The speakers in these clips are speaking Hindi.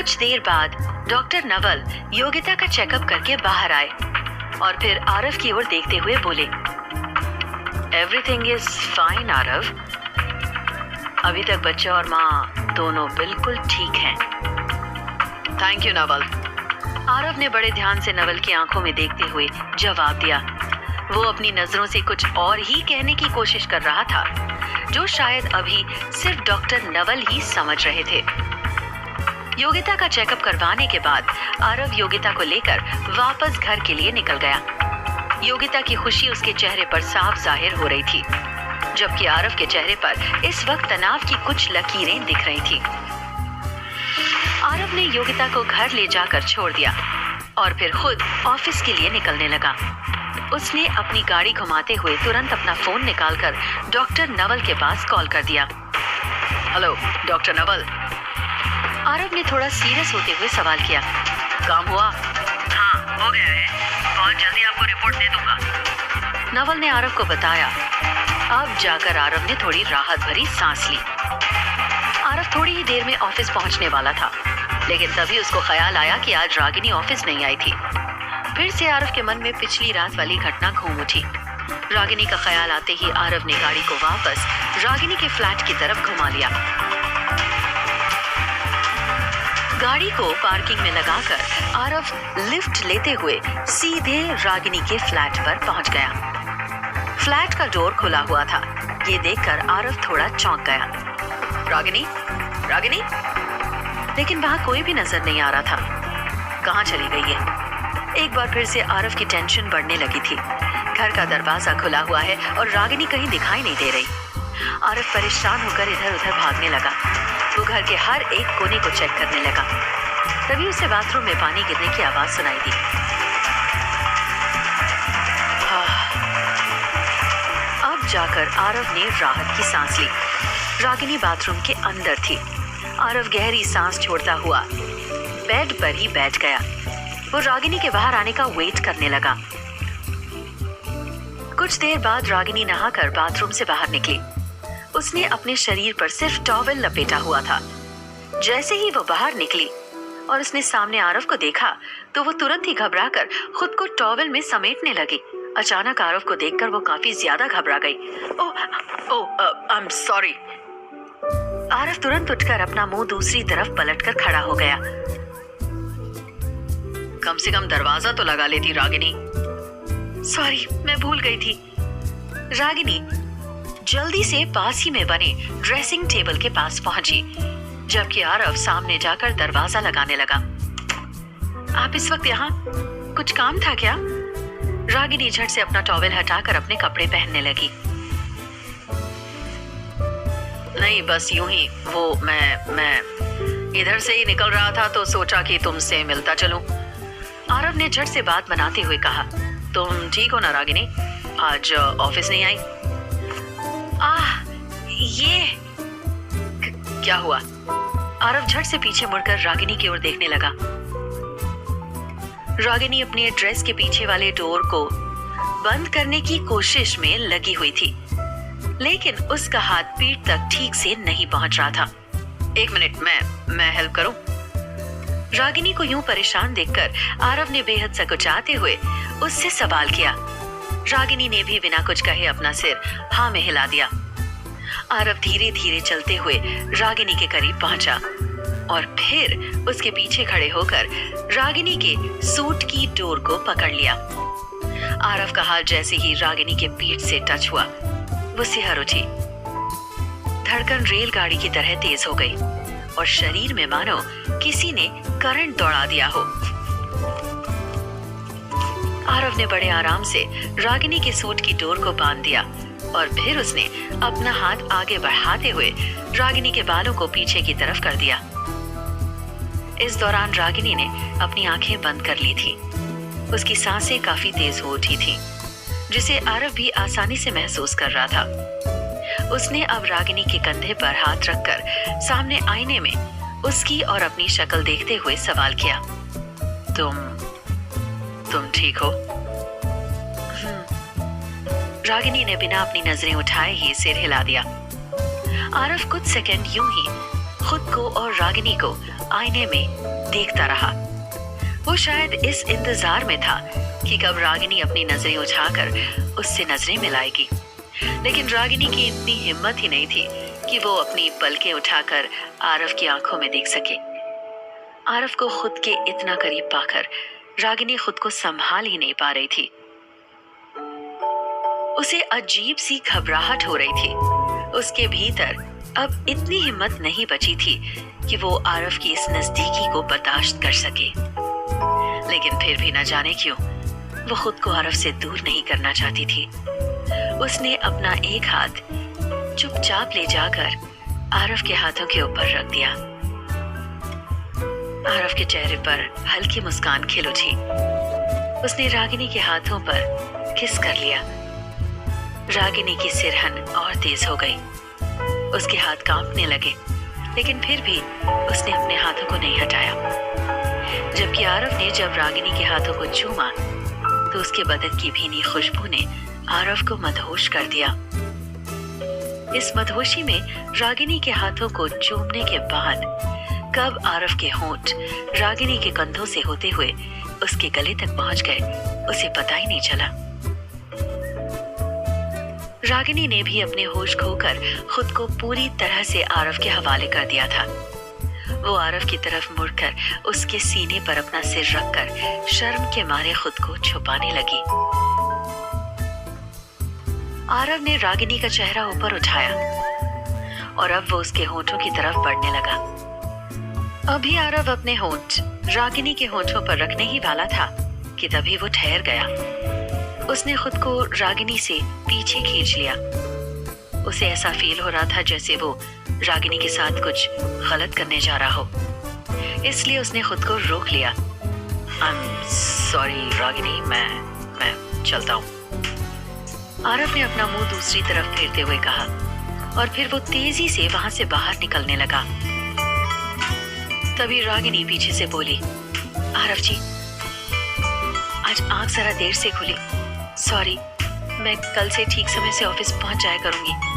कुछ देर बाद डॉक्टर नवल योगिता का चेकअप करके बाहर आए और फिर आरव की ओर देखते हुए बोले, एवरीथिंग इज फाइन आरव, अभी तक बच्चा और माँ दोनों बिल्कुल ठीक हैं। Thank you Naval. आरव ने बड़े ध्यान से नवल की आंखों में देखते हुए जवाब दिया। वो अपनी नजरों से कुछ और ही कहने की कोशिश कर रहा था, जो शायद अभी सिर्फ डॉक्टर नवल ही समझ रहे थे। योगिता का चेकअप करवाने के बाद आरव योगिता को लेकर वापस घर के लिए निकल गया। योगिता की खुशी उसके चेहरे पर साफ जाहिर हो रही थी, जबकि आरव के चेहरे पर इस वक्त तनाव की कुछ लकीरें दिख रही थी। आरव ने योगिता को घर ले जाकर छोड़ दिया और फिर खुद ऑफिस के लिए निकलने लगा। उसने अपनी गाड़ी घुमाते हुए तुरंत अपना फोन निकालकर डॉक्टर नवल के पास कॉल कर दिया। Hello doctor Naval. आरव ने थोड़ा सीरियस होते हुए सवाल किया, काम हुआ? हाँ हो गया है, बहुत जल्दी आपको रिपोर्ट दे दूंगा। नवल ने आरव को बताया। अब जाकर आरव ने थोड़ी राहत भरी सांस ली। आरव थोड़ी ही देर में ऑफिस पहुंचने वाला था, लेकिन तभी उसको ख्याल आया कि आज रागिनी ऑफिस नहीं आई थी। फिर से आरव के मन में पिछली रात वाली घटना घूम उठी। रागिनी का ख्याल आते ही आरव ने गाड़ी को वापस रागिनी के फ्लैट की तरफ घुमा लिया। गाड़ी को पार्किंग में लगाकर आरव लिफ्ट लेते हुए सीधे रागिनी के फ्लैट पर पहुंच गया। फ्लैट का डोर खुला हुआ था। ये देखकर आरव थोड़ा चौंक गया। रागिनी, रागिनी, लेकिन वहां कोई भी नजर नहीं आ रहा था। कहाँ चली गई है? एक बार फिर से आरव की टेंशन बढ़ने लगी थी। घर का दरवाजा खुला हुआ है और रागिनी कहीं दिखाई नहीं दे रही। आरव परेशान होकर इधर उधर भागने लगा। वो घर के हर एक कोने को चेक करने लगा। तभी उसे बाथरूम में पानी गिरने की आवाज सुनाई दी। अब जाकर आरव ने राहत की सांस ली। रागिनी बाथरूम के अंदर थी। आरव गहरी सांस छोड़ता हुआ बेड पर ही बैठ गया। वो रागिनी के बाहर आने का वेट करने लगा। कुछ देर बाद रागिनी नहाकर बाथरूम से बाहर निकली। उसने अपने शरीर पर सिर्फ टॉवेल लपेटा हुआ था। जैसे ही वो बाहर निकली और उसने सामने आरव को देखा, तो वो तुरंत ही घबराकर खुद को टॉवेल में समेटने लगी। अचानक आरव को देखकर वो काफी ज्यादा घबरा गई। I am sorry. आरव तुरंत उठकर अपना मुंह दूसरी तरफ पलटकर खड़ा हो गया। कम से कम दरवाजा तो लगा लेती रागिनी। सॉरी, मैं भूल गई थी। रागिनी जल्दी से पास ही में बने ड्रेसिंग टेबल के पास पहुंची, जबकि आरव सामने जाकर दरवाजा लगाने लगा। आप इस वक्त यहाँ? कुछ काम था क्या? रागिनी झट से अपना टॉवेल हटाकर अपने कपड़े पहनने लगी। नहीं, बस यूं ही। वो मैं इधर से ही निकल रहा था तो सोचा कि तुमसे मिलता चलूं। आरव ने झट से बात बनाते हुए कहा, तुम ठीक हो ना रागिनी? आज ऑफिस नहीं आई? ये क्या हुआ? आरव झट से पीछे मुड़कर रागिनी की ओर देखने लगा। रागिनी अपने ड्रेस के पीछे वाले डोर को बंद करने की कोशिश में लगी हुई थी, लेकिन उसका हाथ पीठ तक ठीक से नहीं पहुंच रहा था। एक मिनट, मैं हेल्प करूं? रागिनी को यूं परेशान देखकर आरव ने बेहद सकुचाते हुए उससे सवाल किया। रागिनी ने भी बिना कुछ कहे अपना सिर हाँ में हिला दिया। आरव धीरे धीरे चलते हुए रागिनी के करीब पहुंचा और फिर उसके पीछे खड़े होकर रागिनी के सूट की डोर को पकड़ लिया। आरव का हाथ जैसे ही रागिनी के पीठ से टच हुआ, वो सिहर उठी। धड़कन रेलगाड़ी की तरह तेज हो गई और शरीर में मानो किसी ने करंट दौड़ा दिया हो। आरव ने बड़े आराम से रागिनी के सूट की डोर को बांध दिया और फिर उसने अपना हाथ आगे बढ़ाते हुए रागिनी के बालों को पीछे की तरफ कर दिया। इस दौरान रागिनी ने अपनी आंखें बंद कर ली थी। उसकी सांसें काफी तेज हो उठी थी, जिसे आरव भी आसानी से महसूस कर रहा था। उसने अब रागिनी के कंधे पर हाथ रखकर सामने आईने में उसकी और अपनी शक्ल देखते हुए सवाल किया, तुम ठीक हो? रागिनी ने बिना अपनी नजरें उठाए ही सिर हिला दिया। आरव कुछ सेकंड यूं ही खुद को और रागिनी को आईने में देखता रहा। वो शायद इस इंतजार में था कि कब रागिनी अपनी नजरें उठाकर उससे नजरें मिलाएगी, लेकिन रागिनी की इतनी हिम्मत ही नहीं थी कि वो अपनी पलकें उठाकर आरव की आंखों में देख सके। आरव को खुद के इतना करीब पाकर रागिनी खुद को संभाल ही नहीं पा रही थी। उसे अजीब सी घबराहट हो रही थी। उसके भीतर अब इतनी हिम्मत नहीं बची थी कि वो आरव की इस नजदीकी को बर्दाश्त कर सके, लेकिन फिर भी न जाने क्यों वो खुद को आरव से दूर नहीं करना चाहती थी। उसने अपना एक हाथ चुपचाप ले जाकर आरव के हाथों के ऊपर रख दिया। आरव के चेहरे पर हल्की मुस्कान खिल उठी। उसने रागिनी के हाथों पर किस कर लिया। रागिनी की सिरहन और तेज हो गई। उसके हाथ कांपने लगे, लेकिन फिर भी उसने अपने हाथों को नहीं हटाया। जबकि आरव ने जब रागिनी के हाथों को चूमा तो उसके बदन की भीनी खुशबू ने आरव को मदहोश कर दिया। इस मदहोशी में रागिनी के हाथों को चूमने के बाद कब आरव के होंठ रागिनी के कंधों से होते हुए उसके गले तक पहुंच गए, उसे पता ही नहीं चला। रागिनी ने भी अपने होश खोकर खुद को पूरी तरह से आरव के हवाले कर दिया था। वो आरव की तरफ मुड़कर उसके सीने पर अपना सिर रखकर शर्म के मारे खुद को छुपाने लगी। आरव ने रागिनी का चेहरा ऊपर उठाया और अब वो उसके होंठों की तरफ बढ़ने लगा। अभी आरव अपने होंठ रागिनी के होंठों पर रखने ही वाला था कि तभी वो ठहर गया। उसने खुद को रागिनी से पीछे खींच लिया। उसे ऐसा फील हो रहा था जैसे वो रागिनी के साथ कुछ गलत करने जा रहा हो, इसलिए उसने खुद को रोक लिया। आई एम सॉरी रागिनी, मैं चलता हूँ। आरव ने अपना मुंह दूसरी तरफ फेरते हुए कहा और फिर वो तेजी से वहां से बाहर निकलने लगा। तभी रागिनी पीछे से बोली, आरव जी, आज आंख जरा देर से खुली। सॉरी, मैं कल से ठीक समय से ऑफिस पहुंच जाया करूंगी।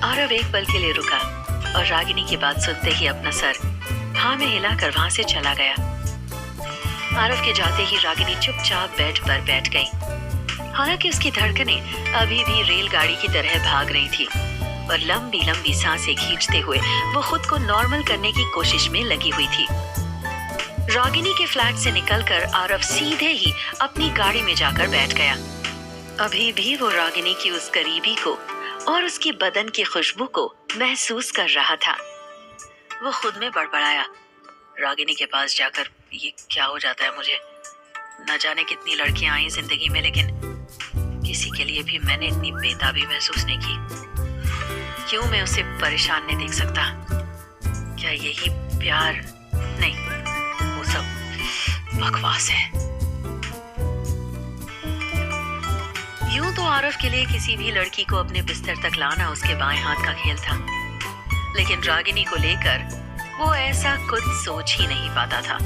आरव एक पल के लिए रुका और रागिनी की बात सुनते ही अपना सर हाँ में हिलाकर वहां से चला गया। आरव के जाते ही रागिनी चुपचाप बेड पर बैठ गई। हालांकि उसकी धड़कनें अभी भी रेलगाड़ी की तरह भाग रही थी और लंबी लंबी सांसें खींचते हुए वो खुद को नॉर्मल करने की कोशिश में लगी हुई थी। रागिनी के फ्लैट से निकलकर आरव सीधे ही अपनी गाड़ी में जाकर बैठ गया। अभी भी वो रागिनी की उस करीबी को और उसकी बदन की खुशबू को महसूस कर रहा था। वो खुद में बड़बड़ाया, रागिनी के पास जाकर ये क्या हो जाता है मुझे। न जाने कितनी लड़कियां आई जिंदगी में, लेकिन किसी के लिए भी मैंने इतनी बेताबी महसूस नहीं की। क्यों मैं उसे परेशान नहीं देख सकता? क्या यही प्यार? नहीं, वो सब बकवास है। यूं तो आरव के लिए किसी भी लड़की को अपने बिस्तर तक लाना उसके बाएं हाथ का खेल था, लेकिन रागिनी को लेकर वो ऐसा कुछ सोच ही नहीं पाता था।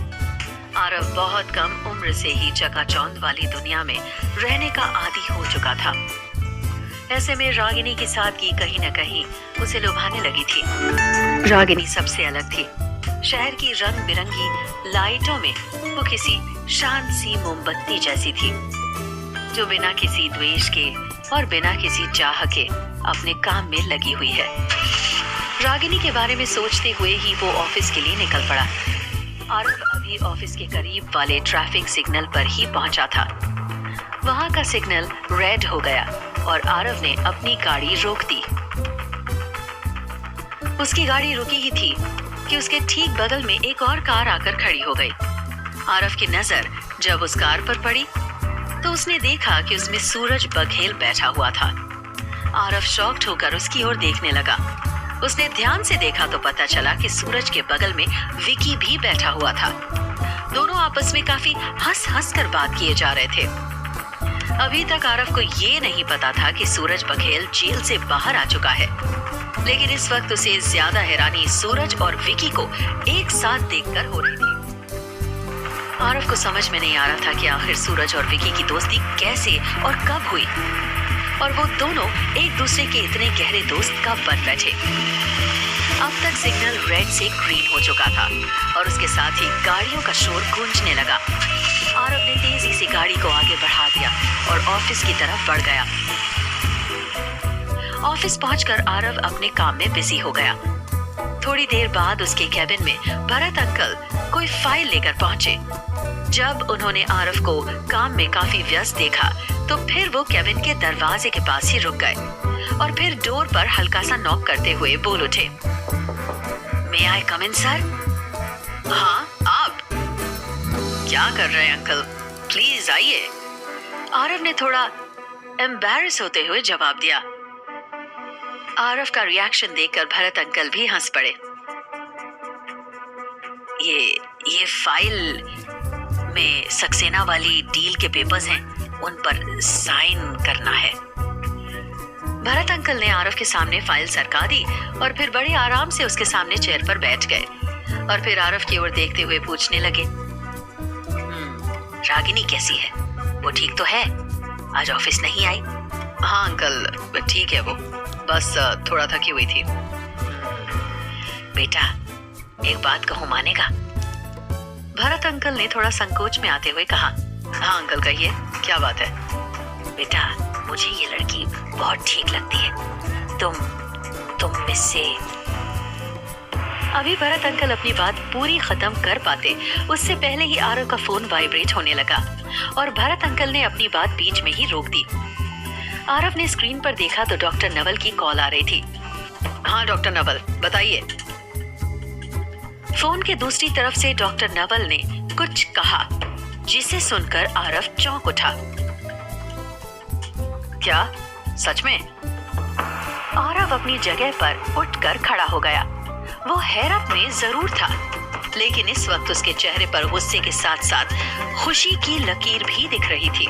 आरव बहुत कम उम्र से ही चकाचौंध वाली दुनिया में रहने का आदी हो चुका था। ऐसे में रागिनी की सादगी कहीं न कहीं उसे लुभाने लगी थी। रागिनी सबसे अलग थी। शहर की रंग बिरंगी लाइटों में वो किसी शांत सी मोमबत्ती जैसी थी, जो बिना किसी द्वेष के और बिना किसी चाह के अपने काम में लगी हुई है। रागिनी के बारे में सोचते हुए ही वो ऑफिस के लिए निकल पड़ा। आरव अभी ऑफिस के करीब वाले ट्रैफिक सिग्नल पर ही पहुंचा था। वहां का सिग्नल रेड हो गया और आरव ने अपनी गाड़ी रोक दी। उसकी गाड़ी रुकी ही थी कि उसके ठीक बगल में एक और कार आकर खड़ी हो गई। आरव की नजर जब उस कार पर पड़ी तो उसने देखा कि उसमें सूरज बघेल बैठा हुआ था। आरव शॉक्ड होकर उसकी ओर देखने लगा। उसने ध्यान से देखा तो पता चला कि सूरज के बगल में विकी भी बैठा हुआ था। दोनों आपस में काफी हंस हंस कर बात किए जा रहे थे। अभी तक आरव को ये नहीं पता था कि सूरज बघेल जेल से बाहर आ चुका है, लेकिन इस वक्त उसे ज्यादा हैरानी सूरज और विकी को एक साथ देखकर हो रही थी। आरव को समझ में नहीं आ रहा था कि आखिर सूरज और विकी की दोस्ती कैसे और कब हुई, और वो दोनों एक दूसरे के इतने गहरे दोस्त कब बन बैठे। अब तक सिग्नल रेड से ग्रीन हो चुका था और उसके साथ ही गाड़ियों का शोर गूंजने लगा। आरव ने तेजी से गाड़ी को आगे बढ़ा दिया और ऑफिस की तरफ बढ़ गया। ऑफिस पहुंचकर आरव अपने काम में बिजी हो गया। थोड़ी देर बाद उसके कैबिन में भरत अंकल कोई फाइल लेकर पहुंचे। जब उन्होंने आरव को काम में काफी व्यस्त देखा तो फिर वो कैबिन के दरवाजे के पास ही रुक गए और फिर डोर पर हल्का सा नॉक करते हुए बोल उठे, मे आई कम इन सर? हाँ, आप क्या कर रहे हैं अंकल? प्लीज आइए। आरव ने थोड़ा एम्बैरेस होते हुए जवाब दिया। आरव का रिएक्शन देखकर भरत अंकल भी हंस पड़े। ये फाइल में सक्सेना वाली डील के पेपर्स हैं, उन पर साइन करना है। भरत अंकल ने आरव के सामने फाइल सरका दी और फिर बड़े आराम से उसके सामने चेयर पर बैठ गए और फिर आरव की ओर देखते हुए पूछने लगे, रागिनी कैसी है? वो ठीक तो है? आज ऑफिस नहीं आई? हाँ अंकल, ठीक है वो, बस थोड़ा थकी हुई थी। बेटा, एक बात कहूँ, मानेगा? भरत अंकल ने थोड़ा संकोच में आते हुए कहा। हाँ अंकल कहिए, क्या बात है? बेटा, मुझे ये लड़की बहुत ठीक लगती है। तुम मुझसे। अभी भरत अंकल अपनी बात पूरी खत्म कर पाते उससे पहले ही आरव का फोन वाइब्रेट होने लगा और भरत अंकल ने अपनी बात बीच में ही रोक दी। आरव ने स्क्रीन पर देखा तो डॉक्टर नवल की कॉल आ रही थी। हाँ डॉक्टर नवल, बताइए। फोन के दूसरी तरफ से डॉक्टर नवल ने कुछ कहा जिसे सुनकर आरव चौंक उठा। क्या? सच में? आरव अपनी जगह पर उठकर खड़ा हो गया। वो हैरत में जरूर था, लेकिन इस वक्त उसके चेहरे पर गुस्से के साथ साथ खुशी की लकीर भी दिख रही थी।